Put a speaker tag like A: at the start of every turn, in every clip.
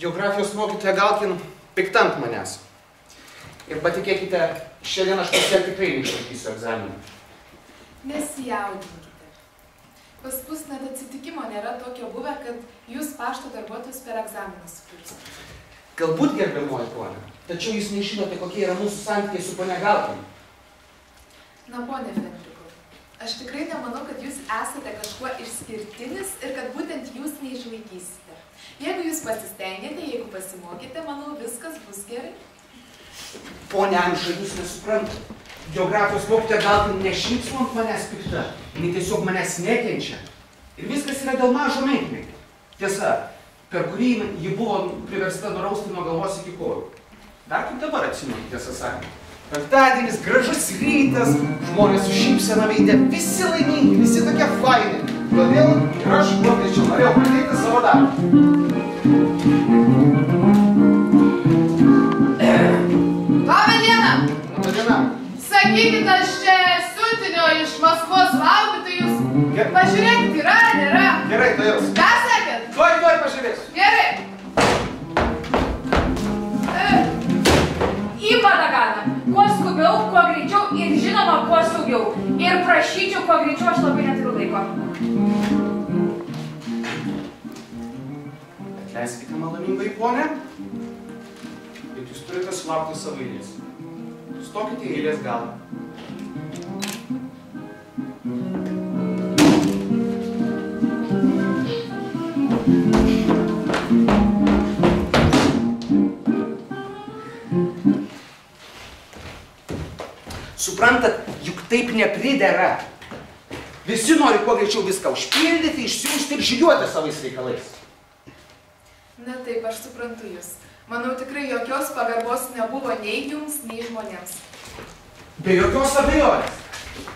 A: geografijos mokytoja Galkin pikta ant manęs. Ir patikėkite, šiandien aš pas ją tikrai neišlaikysiu egzaminų.
B: Nesijaudinkite. Pas mus net atsitikimo nėra tokio buvę, kad jūs pašto darbuotojus per egzaminą sukursite.
A: Galbūt, gerbiamoji ponė, tačiau jūs nežinote, kokie yra mūsų santykiai su ponia Galkin.
B: Na, ponė Fendrikau, aš tikrai nemanau, kad jūs esate kažkuo išskirtinis ir kad būtent jūs neišlaikysite. Jeigu jūs pasistengėte, jeigu pasimokite, manau, viskas bus gerai.
A: Pone Amša, jūs nesuprantate. Geografijos mokytoja Galkin nešypso ant manęs pikta. Ji tiesiog manęs nekenčia. Ir viskas yra dėl mažo menkniekio. Tiesa, per kurį ji buvo priversta nurausti nuo galvos iki kojų. Dar kaip dabar atsimenu, tiesą sakant. Penktadienis, gražus rytas, žmonės su šypsena veide, visi laimingi, visi tokie faini. Todėl ir aš kuo greičiau norėjau pradėti savo darbą.
B: Labą dieną!
A: Labą dieną!
B: Sakykit, aš čia siuntinio iš Maskvos laukiu, tai jūs pažiūrėkit, yra, nėra.
A: Gerai, tai jūs.
B: Ką sakėt?
A: Tuoj pažiūrėsiu.
B: Gerai.
C: Į Badaganą. Kuo skubiau, kuo greičiau ir žinoma, kuo saugiau. Ir prašyčiau, kuo greičiau, aš labai neturiu laiko.
A: Atleiskite maloningai, ponė, bet jūs turite sulaukti savo eilės. Stokite į eilės galą. Suprantat, juk taip nepridera. Visi nori kuo greičiau viską užpildyti, išsiųsti ir žygiuoti savais reikalais.
B: Na taip, aš suprantu jūs. Manau, tikrai jokios pagarbos nebuvo nei jums, nei žmonėms.
A: Be jokios abejonės.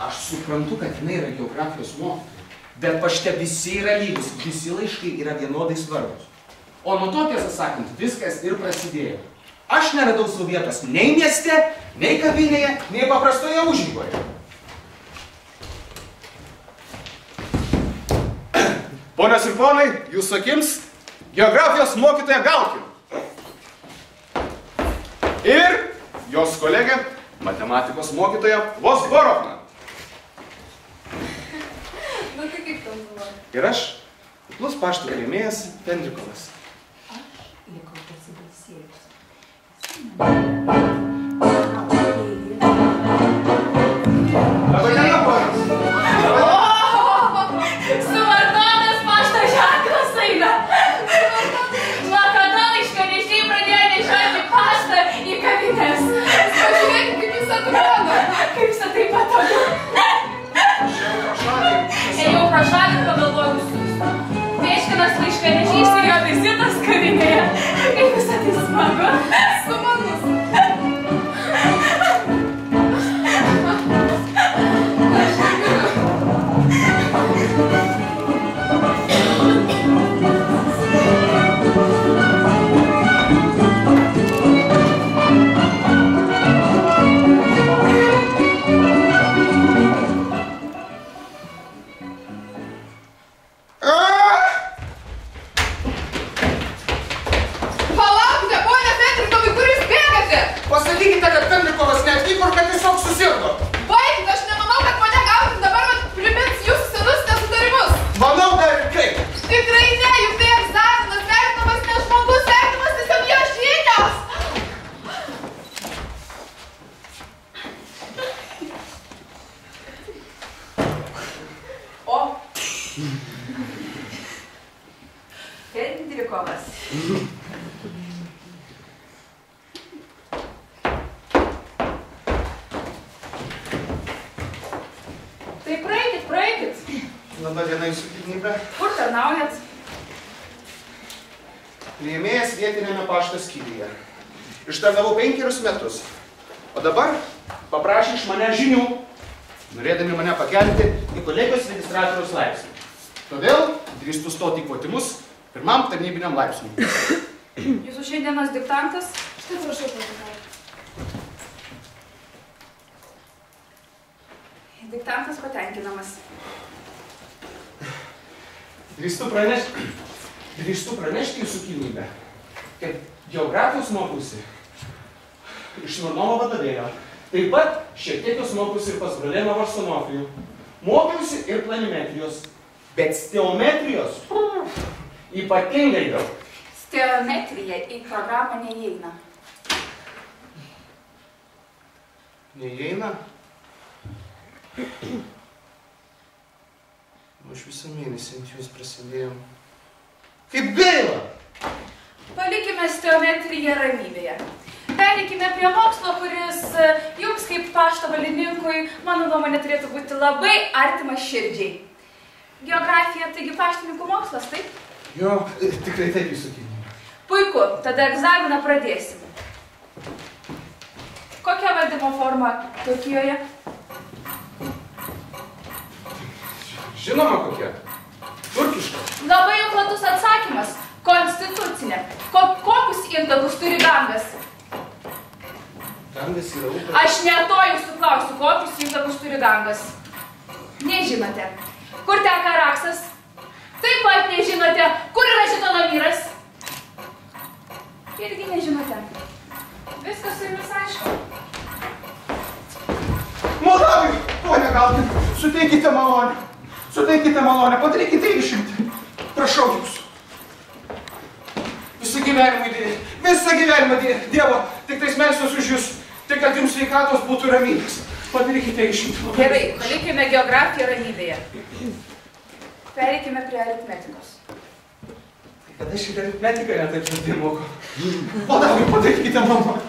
A: Aš suprantu, kad jinai yra geografijos mokytoja, bet pašte visi yra lygus, visi laiškai yra vienodai svarbus. O nuo to, tiesą sakant, viskas ir prasidėjo. Aš neradau savo vietos nei mieste, nei kavinėje, nei paprastoje užeigoje. Ponios ir ponai, jūsų akims geografijos mokytoja Galkin. Ir jos kolegė, matematikos mokytoja Vosborovna.
B: Na tai kaip tam buvo?
A: Ir aš, kuklus pašto rėmėjas Fendrikovas.
C: Aš likau pasibaisėjusi.
A: Labai diena, ponas.
C: Suvartotas pašto ženklas eina. Nuo kada laiškanešiai pradėjo nešioti paštą į kavinės?
B: Pažiūrėkit, kaip jūs atrodo.
C: Kaip visą tai patogu. Ėjau pro šalį, pagalvojau siųsti. Pieškinas laiškanešiais ir jo vizitas kavinėje. Kaip visą tai smagu.
B: Sumanus. Palaukite, ponia Fendrikovai, kur jūs bėgate?
A: Pasakykite, kad Fendrikovas neatvyko ir kad tiesiog susirgo.
B: Baikit, aš nemanau, kad ponia Galkin dabar primins jūsų senus nesutarimus.
A: Manau, dar ir kaip.
B: Tikrai ne, juk tai egzaminas, vertinamas ne žmogus, vertinamas tiesiog jo žinios.
C: O. Fendrikovas. Tai praeikit.
A: Labą dieną, jūsų kilnybė.
C: Kur tarnaujat?
A: Priėmėjas vietiniame pašto skyriuje. Ištarnavau 5 metus. O dabar paprašė iš mane žinių, norėdami mane pakelti į kolegijos registratoriaus laipsnį. Todėl drįstu stoti į kvotimus pirmam tarnybiniam laipsniui.
C: Jūsų šiandienos diktantas?
B: Štai prašau patikau.
C: Diktantas patenkinamas.
A: Drįstu pranešti jūsų kilnybę, kad geografijos mokiausi iš Smirnovo vadovėlio. Taip pat šiek tiek jos mokiausi ir pas Bralėną Varsanofijų. Mokiausi ir planimetrijos, bet steometrijos ypatingai daug.
C: Steometrija į programą neįeina.
A: Neįeina? Aš visą mėnesį ant jūs prasidėjau. Kaip gaila!
C: Palikime steometriją ramybėje. Pereikime prie mokslo, kuris jums kaip pašto valdininkui, mano nuomonė, turėtų būti labai artimas širdžiai. Geografija, taigi paštininkų mokslas, taip?
A: Jo, tikrai taip jūsų sakykime.
C: Puiku, tada egzaminą pradėsim. Kokia valdymo forma Turkijoje?
A: Žinoma kokia. Turkiška.
C: Labai jau platus atsakymas. Konstitucinė. Kokius intakus turi Gangas?
A: Gangas yra upė.
C: Aš ne to jūsų klausiu, kokius intakus turi Gangas. Nežinote. Kur teka Raksas? Taip pat nežinote. Kur yra Žitonomyras? Irgi nežinote. Viskas su jumis aišku.
A: Moldavai, ponia Galkin, suteikite malonę. Suteikite malonę, padarykite išimtį. Prašau jūsų. Visą gyvenimą Dievo, tik tais melsiuos už jūs, tik kad jums sveikatos būtų ramybės. Padarykite išimtį.
C: Gerai, palikime geografiją ramybėje. Pereikime prie aritmetikos.
A: Kad aš ir aritmetiką netaip štai moku. Moldavai, padarykite malonę.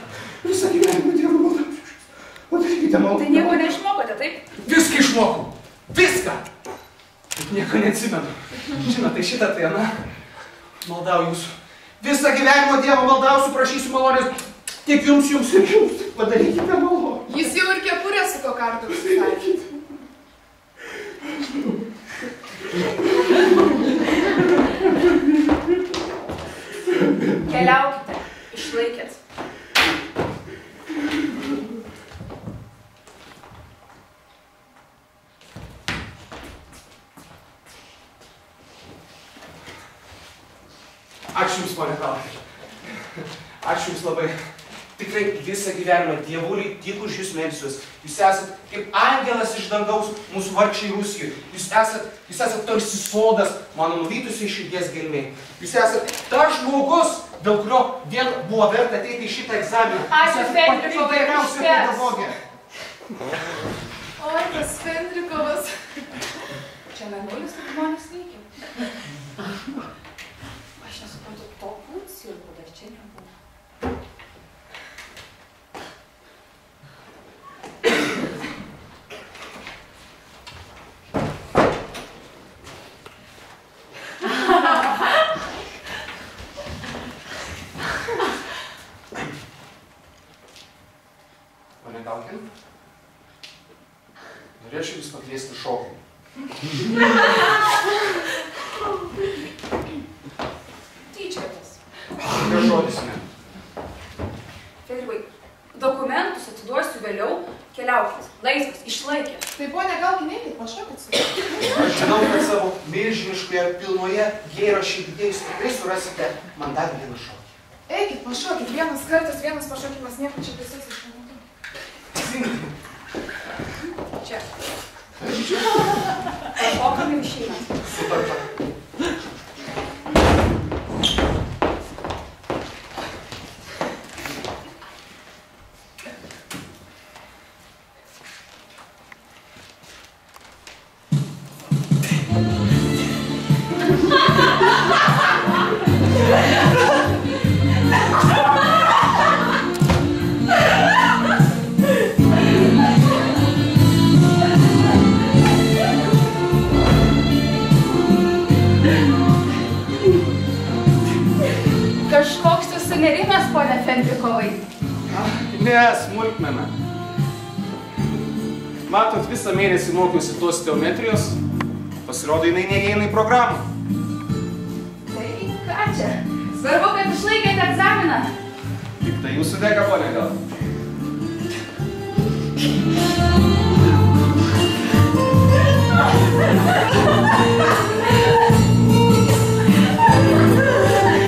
A: Visą gyvenimą Dievo maldausiu už jūs. Padarykite malonę.
C: Tai nieko neišmokote, taip?
A: Viską išmokau. Viską. Bet nieko neatsimenu. Žinote, šitą tai, na, maldau jūsų. Visą gyvenimą Dievo maldausiu, prašysiu malonės. Tik jums ir jums. Padarykite malonę.
B: Jis jau ir kepurę su kokardu užsistatė.
C: Keliaukite. Išlaikėt.
A: Ačiū jums, ponia Galkin. Ačiū jums labai. Tikrai visą gyvenimą Dievuliui tik už jūs melsiuos. Jūs esat kaip angelas iš dangaus mūsų vargšiai Rusijoje. Jūs esat tarsi sodas mano nuvytusiai širdies gelmėj. Jūs esat tas žmogus, dėl kurio vien buvo verta ateiti į šitą egzaminą.
C: Ačiū, Fendrikovai,
B: Oi, tas Fendrikovas.
C: Čia menulis, kaip žmonės veikia. Aš nesuprantu to funkcijų, kodėl čia nebuvo.
A: Ponia Galkin, norėčiau jūs pakviesti šokį.
C: Tyčiotės.
A: Ne žodis ne.
C: Fendrikovai, dokumentus atiduosiu vėliau. Keliaukit. Laisvas, išlaikėt.
B: Tai ponia Galkin, eikit, pašokit su.
A: Aš žinau, kad savo milžiniškoje pilnoje gėrio širdyje jūs tikrai surasite man dar vieną šokį.
B: Eikit, pašokit. Vienas kartas, vienas pašokimas, nieko čia baisaus aš nematau.
C: Čia. Pašokam ir išeinam.
A: Sutarta.
C: Kažkoks jūs sunerimęs, ponia Fendrikovai.
A: Ne, smulkmena. Matot, visą mėnesį mokiausi tos teometrijos, pasirodo, jinai neįeina į programą.
C: Tai ką čia? Svarbu, kad išlaikėte egzaminą.
A: Tik tai jūsų dėka, ponia Galkin.